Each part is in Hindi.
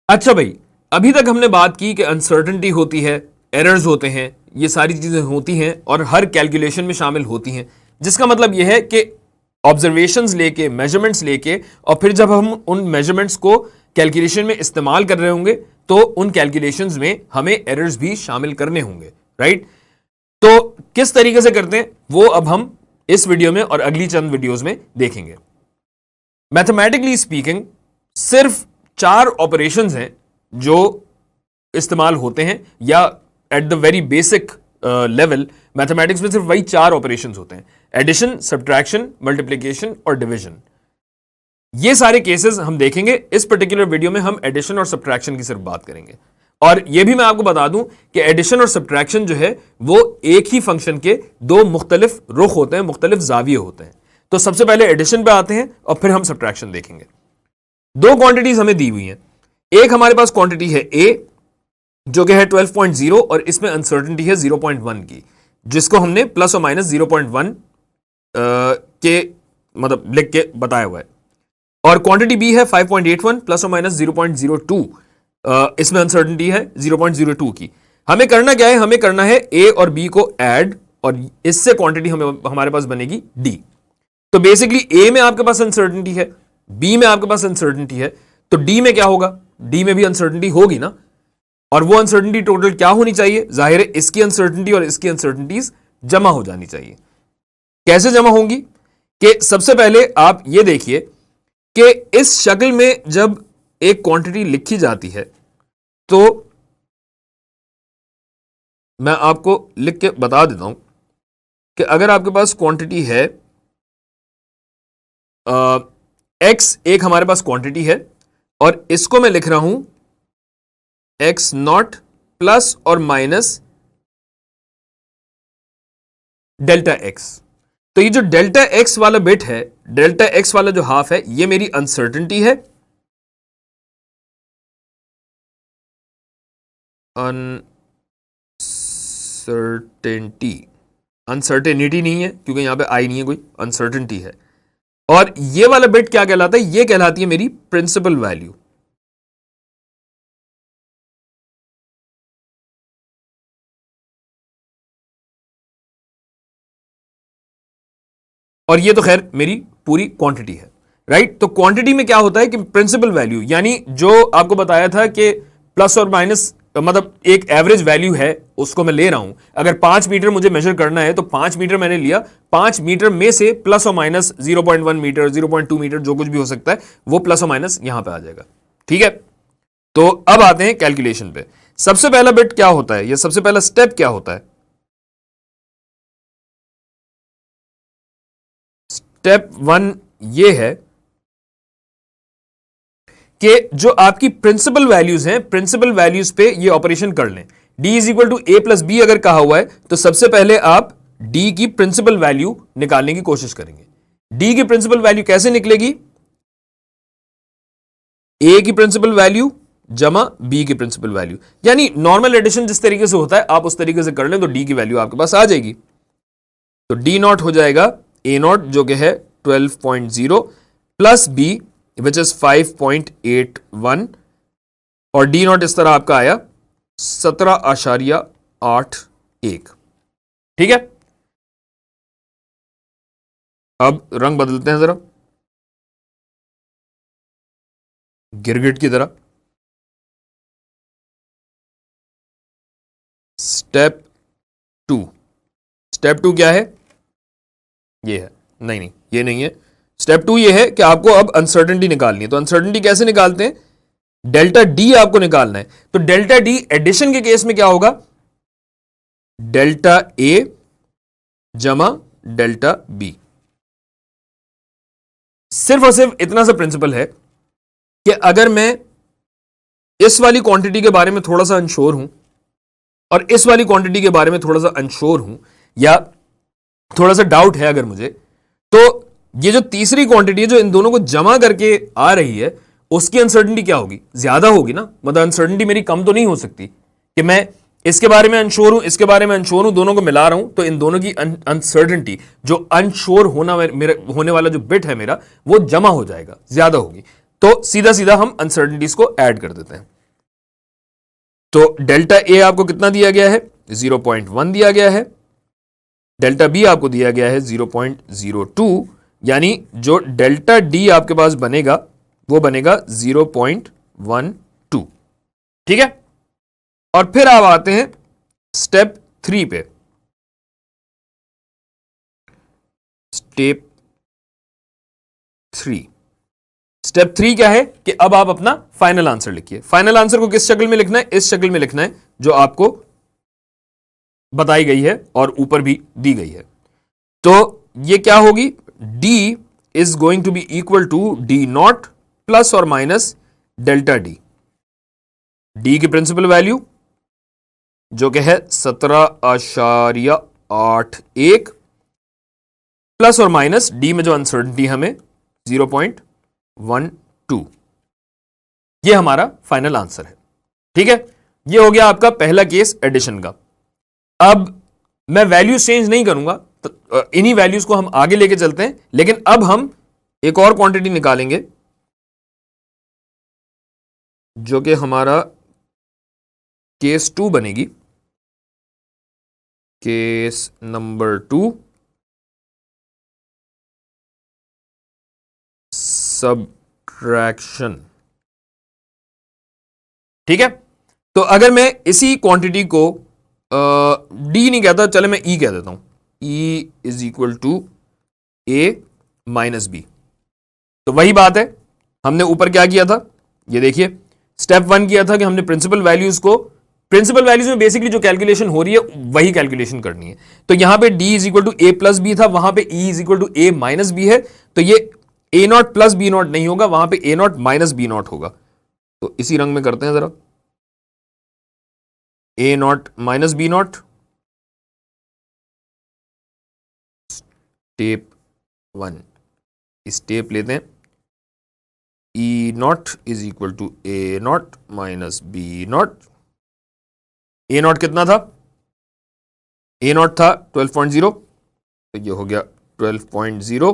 अच्छा भाई, अभी तक हमने बात की कि अनसर्टेनिटी होती है, एरर्स होते हैं, ये सारी चीजें होती हैं और हर कैलकुलेशन में शामिल होती हैं, जिसका मतलब यह है कि ऑब्जर्वेशंस लेके, मेजरमेंट्स लेके, और फिर जब हम उन मेजरमेंट्स को कैलकुलेशन में इस्तेमाल कर रहे होंगे तो उन कैलकुलेशंस में हमें एरर्स भी शामिल करने होंगे, राइट? तो किस तरीके से करते हैं वो अब हम इस वीडियो में और अगली चंद वीडियोस में देखेंगे। मैथमेटिकली स्पीकिंग सिर्फ 4 ऑपरेशंस हैं जो इस्तेमाल होते हैं, या at the very basic level mathematics में सिर्फ वही 4 ऑपरेशंस होते हैं: एडिशन, सब्ट्रैक्शन, मल्टीप्लिकेशन और डिवीजन। ये सारे केसेस हम देखेंगे। इस पर्टिकुलर वीडियो में हम एडिशन और सब्ट्रैक्शन की सिर्फ बात करेंगे। और यह भी मैं आपको बता दूं कि एडिशन और सब्ट्रैक्शन जो है वो एक ही फंक्शन के 2 मुख्तलिफ रुख होते हैं, मुख्तलिफ जाविये होते हैं। तो सबसे पहले एडिशन पे आते हैं और फिर हम सब्ट्रैक्शन देखेंगे। 2 क्वांटिटीज हमें दी हुई हैं। एक हमारे पास क्वांटिटी है ए, जो कि है 12.0 और इसमें अनसर्टेनिटी है 0.1 की, जिसको हमने प्लस और माइनस 0.1 के मतलब लिख के बताया हुआ है। और क्वांटिटी बी है 5.81 प्लस और माइनस 0.02, इसमें अनसर्टेनिटी है 0.02 की। हमें करना क्या है? हमें करना है ए और बी को ऐड, और इससे क्वांटिटी हमारे पास बनेगी डी। तो बेसिकली ए में आपके पास अनसर्टेनिटी है, बी में आपके पास अनसर्टेनिटी है, तो डी में क्या होगा? डी में भी अनसर्टेनिटी होगी ना। और वो अनसर्टेनिटी टोटल क्या होनी चाहिए? जाहिर है इसकी अनसर्टेनिटी और इसकी अनसर्टेनिटीज जमा हो जानी चाहिए। कैसे जमा होंगी? कि सबसे पहले आप ये देखिए कि इस शक्ल में जब एक क्वांटिटी लिखी जाती है तो मैं आपको लिख के बता देता हूं कि अगर आपके पास क्वांटिटी है एक्स, एक हमारे पास क्वांटिटी है और इसको मैं लिख रहा हूं एक्स नॉट प्लस और माइनस डेल्टा एक्स। तो ये जो डेल्टा एक्स वाला बिट है, डेल्टा एक्स वाला जो हाफ है, ये मेरी अनसर्टेनिटी है। अनसर्टेनिटी नहीं है क्योंकि यहां पे आई नहीं है कोई, अनसर्टेनिटी है। और ये वाला बिट क्या कहलाता है? ये कहलाती है मेरी प्रिंसिपल वैल्यू। और ये तो खैर मेरी पूरी क्वांटिटी है, राइट? तो क्वांटिटी में क्या होता है कि प्रिंसिपल वैल्यू, यानी जो आपको बताया था कि प्लस और माइनस मतलब एक एवरेज वैल्यू है, उसको मैं ले रहा हूं। अगर 5 मीटर मुझे मेजर करना है तो 5 मीटर मैंने लिया, 5 मीटर में से प्लस और माइनस 0.1 मीटर, 0.2 मीटर, जो कुछ भी हो सकता है वो प्लस और माइनस यहां पे आ जाएगा, ठीक है? तो अब आते हैं कैलकुलेशन पे। सबसे पहला बिट क्या होता है, या सबसे पहला स्टेप क्या होता है? स्टेप 1 ये है कि जो आपकी प्रिंसिपल वैल्यूज हैं, प्रिंसिपल वैल्यूज पे ये ऑपरेशन कर लें। d is equal to A plus B अगर कहा हुआ है तो सबसे पहले आप d की प्रिंसिपल वैल्यू निकालने की कोशिश करेंगे। d की प्रिंसिपल वैल्यू कैसे निकलेगी? a की प्रिंसिपल वैल्यू जमा b की प्रिंसिपल वैल्यू, यानी नॉर्मल एडिशन जिस तरीके से होता है आप उस तरीके से कर लें तो d की वैल्यू आपके पास आ जाएगी। तो d नॉट हो जाएगा a नॉट जो कि है 12.0 प्लस b विच इज 5.81, और डी नॉट इस तरह आपका आया 17.81। ठीक है, अब रंग बदलते हैं जरा गिरगिट की तरह। स्टेप 2, स्टेप 2 क्या है? ये है, नहीं ये नहीं है। स्टेप 2 ये है कि आपको अब अनसर्टेनिटी निकालनी है। तो अनसर्टेनिटी कैसे निकालते हैं? डेल्टा डी आपको निकालना है। तो डेल्टा डी एडिशन के केस में क्या होगा? डेल्टा ए जमा डेल्टा बी। सिर्फ और सिर्फ इतना सा प्रिंसिपल है कि अगर मैं इस वाली क्वांटिटी के बारे में थोड़ा सा अनश्योर हूं और इस वाली क्वांटिटी के बारे में थोड़ा सा अनश्योर हूं या थोड़ा सा डाउट है अगर मुझे, तो ये जो तीसरी क्वांटिटी है जो इन दोनों को जमा करके आ रही है उसकी अनसर्टेनिटी क्या होगी? ज्यादा होगी ना। मतलब अनसर्टेनिटी मेरी कम तो नहीं हो सकती कि मैं इसके बारे में अनश्योर हूं, इसके बारे में अनश्योर हूं, दोनों को मिला रहा हूं तो इन दोनों की अनसर्टेनिटी, जो अनश्योर होने वाला जो बिट है मेरा, वो जमा हो जाएगा, ज्यादा होगी। तो सीधा सीधा हम अनसर्टेनिटीज को ऐड कर देते हैं। तो डेल्टा ए आपको कितना दिया गया है? 0.1 दिया गया है। डेल्टा बी आपको दिया गया है 0.02, यानी जो डेल्टा डी आपके पास बनेगा वो बनेगा 0.12। ठीक है, और फिर आप आते हैं स्टेप 3 पे। स्टेप 3 क्या है कि अब आप अपना फाइनल आंसर लिखिए। फाइनल आंसर को किस शक्ल में लिखना है? इस शक्ल में लिखना है जो आपको बताई गई है और ऊपर भी दी गई है। तो ये क्या होगी? d is going to be equal to d not plus और माइनस डेल्टा डी। डी की प्रिंसिपल वैल्यू जो कि है 17.81 प्लस और माइनस डी में जो अनसर्टेनिटी हमें 0.12। ये हमारा फाइनल आंसर है। ठीक है, ये हो गया आपका पहला केस एडिशन का। अब मैं वैल्यूज चेंज नहीं करूंगा, तो इन्हीं वैल्यूज को हम आगे लेके चलते हैं, लेकिन अब हम एक और क्वांटिटी निकालेंगे जो कि हमारा केस 2 बनेगी। Case number 2, subtraction. ठीक है, तो अगर मैं इसी क्वांटिटी को डी नहीं कहता, चले मैं ई कह देता हूं। E is equal to A minus B. तो वही बात है, हमने ऊपर क्या किया था, ये देखिए। स्टेप 1 किया था कि हमने प्रिंसिपल वैल्यूज में बेसिकली जो कैलकुलेशन हो रही है वही कैलकुलेशन करनी है। तो यहां पे d is equal to A plus B था, वहां पे e is equal to A minus B है। तो ये A naught plus B naught नहीं होगा, वहां पे A naught minus B naught होगा। तो इसी रंग में करते हैं जरा, A naught minus B naught. Step 1 step लेते हैं। E naught is equal to A naught minus B naught. A naught कितना था? ए नॉट था 12.0, तो ये हो गया 12.0,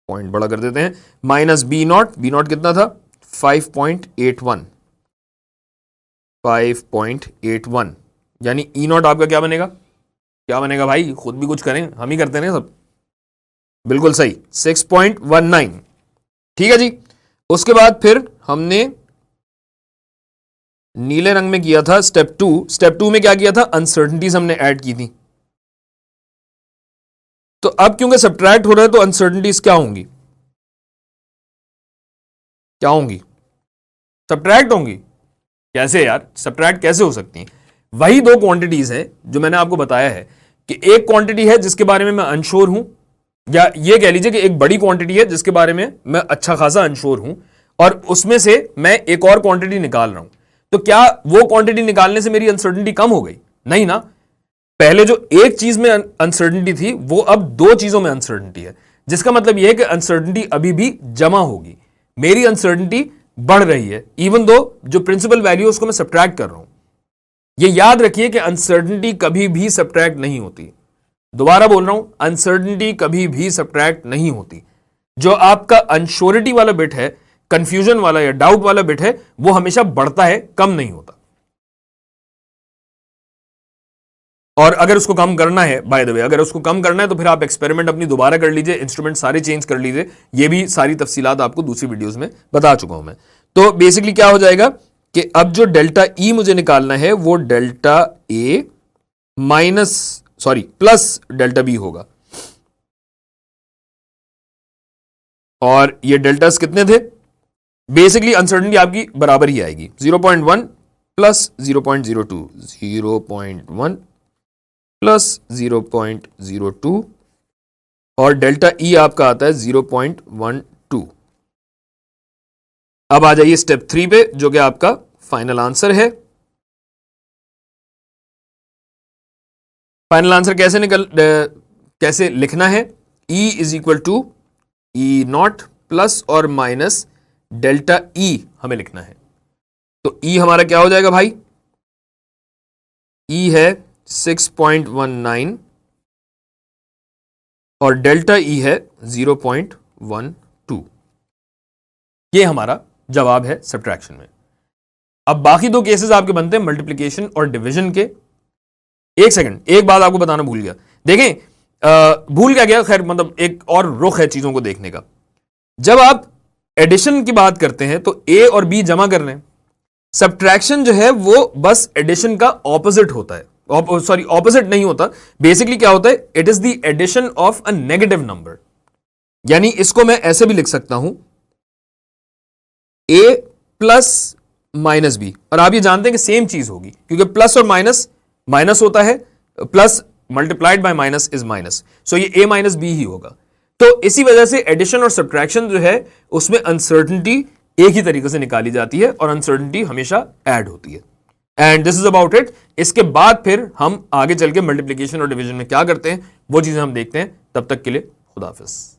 पॉइंट बड़ा कर देते हैं, माइनस बी नॉट कितना था? 5.81, यानी ई नॉट आपका क्या बनेगा? भाई खुद भी कुछ करें, हम ही करते हैं सब। बिल्कुल सही, 6.19। ठीक है जी। उसके बाद फिर हमने नीले रंग में किया था स्टेप 2। स्टेप 2 में क्या किया था? अनसर्टेनिटीज हमने ऐड की थी। तो अब क्योंकि सब्ट्रैक्ट हो रहा है तो अनसर्टेनिटीज क्या होंगी? सब्ट्रैक्ट होंगी। कैसे यार, सब्ट्रैक्ट कैसे हो सकती हैं? वही दो क्वांटिटीज है जो मैंने आपको बताया है कि एक क्वांटिटी है जिसके बारे में मैं अनश्योर हूं, या ये कह लीजिए कि एक बड़ी क्वांटिटी है जिसके बारे में मैं अच्छा खासा अनश्योर हूं, और उसमें से मैं एक और क्वांटिटी निकाल रहा हूं। तो क्या वो क्वांटिटी निकालने से मेरी अनसर्टेनिटी कम हो गई? नहीं ना। पहले जो एक चीज में अनसर्टेनिटी थी वो अब दो चीजों में अनसर्टेनिटी है, जिसका मतलब यह है कि अनसर्टेनिटी अभी भी जमा होगी। मेरी अनसर्टेनिटी बढ़ रही है, इवन दो जो प्रिंसिपल वैल्यू उसको मैं सब्ट्रैक्ट कर रहा हूं। यह याद रखिए कि अनसर्टेनिटी कभी भी सब्ट्रैक्ट नहीं होती। दोबारा बोल रहा हूं, अनसर्टेनिटी कभी भी सब्ट्रैक्ट नहीं होती। जो आपका अनश्योरिटी वाला बिट है, कंफ्यूजन वाला या डाउट वाला बिट है, वो हमेशा बढ़ता है, कम नहीं होता। और अगर उसको कम करना है, बाय द वे, अगर उसको कम करना है तो फिर आप एक्सपेरिमेंट अपनी दोबारा कर लीजिए, इंस्ट्रूमेंट सारे चेंज कर लीजिए। ये भी सारी तफसीलात आपको दूसरी वीडियोस में बता चुका हूं मैं। तो बेसिकली क्या हो जाएगा कि अब जो डेल्टा ई मुझे निकालना है वो delta A plus delta B होगा। और ये डेल्टास कितने थे? बेसिकली अनसर्टेनिटी आपकी बराबर ही आएगी, 0.1 प्लस 0.02, 0.1 प्लस 0.02, और डेल्टा ई आपका आता है 0.12। अब आ जाइए स्टेप 3 पे, जो कि आपका फाइनल आंसर है। फाइनल आंसर कैसे लिखना है? E is equal to E not plus और माइनस डेल्टा ई हमें लिखना है। तो E हमारा क्या हो जाएगा भाई? E है 6.19 और डेल्टा E है 0.12। ये हमारा जवाब है सब्ट्रैक्शन में। अब बाकी दो केसेस आपके बनते हैं मल्टीप्लिकेशन और डिवीजन के। एक सेकंड, एक बात आपको बताना भूल गया। देखें भूल क्या गया, खैर मतलब एक और रुख है चीजों को देखने का। जब आप एडिशन की बात करते हैं तो ए और बी जमा कर रहे हैं, सब्ट्रैक्शन जो है वो बस एडिशन का ऑपोजिट होता है, सॉरी ऑपोजिट नहीं होता। बेसिकली क्या होता है, it is the addition of a negative number. यानी इसको मैं ऐसे भी लिख सकता हूं, ए प्लस माइनस बी, और आप ये जानते हैं कि सेम चीज होगी क्योंकि प्लस और माइनस माइनस होता है, plus multiplied by minus is minus, so ये ए माइनस बी ही होगा। तो इसी वजह से एडिशन और सब्ट्रैक्शन जो है उसमें अनसर्टेनिटी एक ही तरीके से निकाली जाती है और अनसर्टेनिटी हमेशा ऐड होती है। And this is about it. इसके बाद फिर हम आगे चल के मल्टीप्लिकेशन और डिवीजन में क्या करते हैं वो चीजें हम देखते हैं। तब तक के लिए खुदा हाफिज।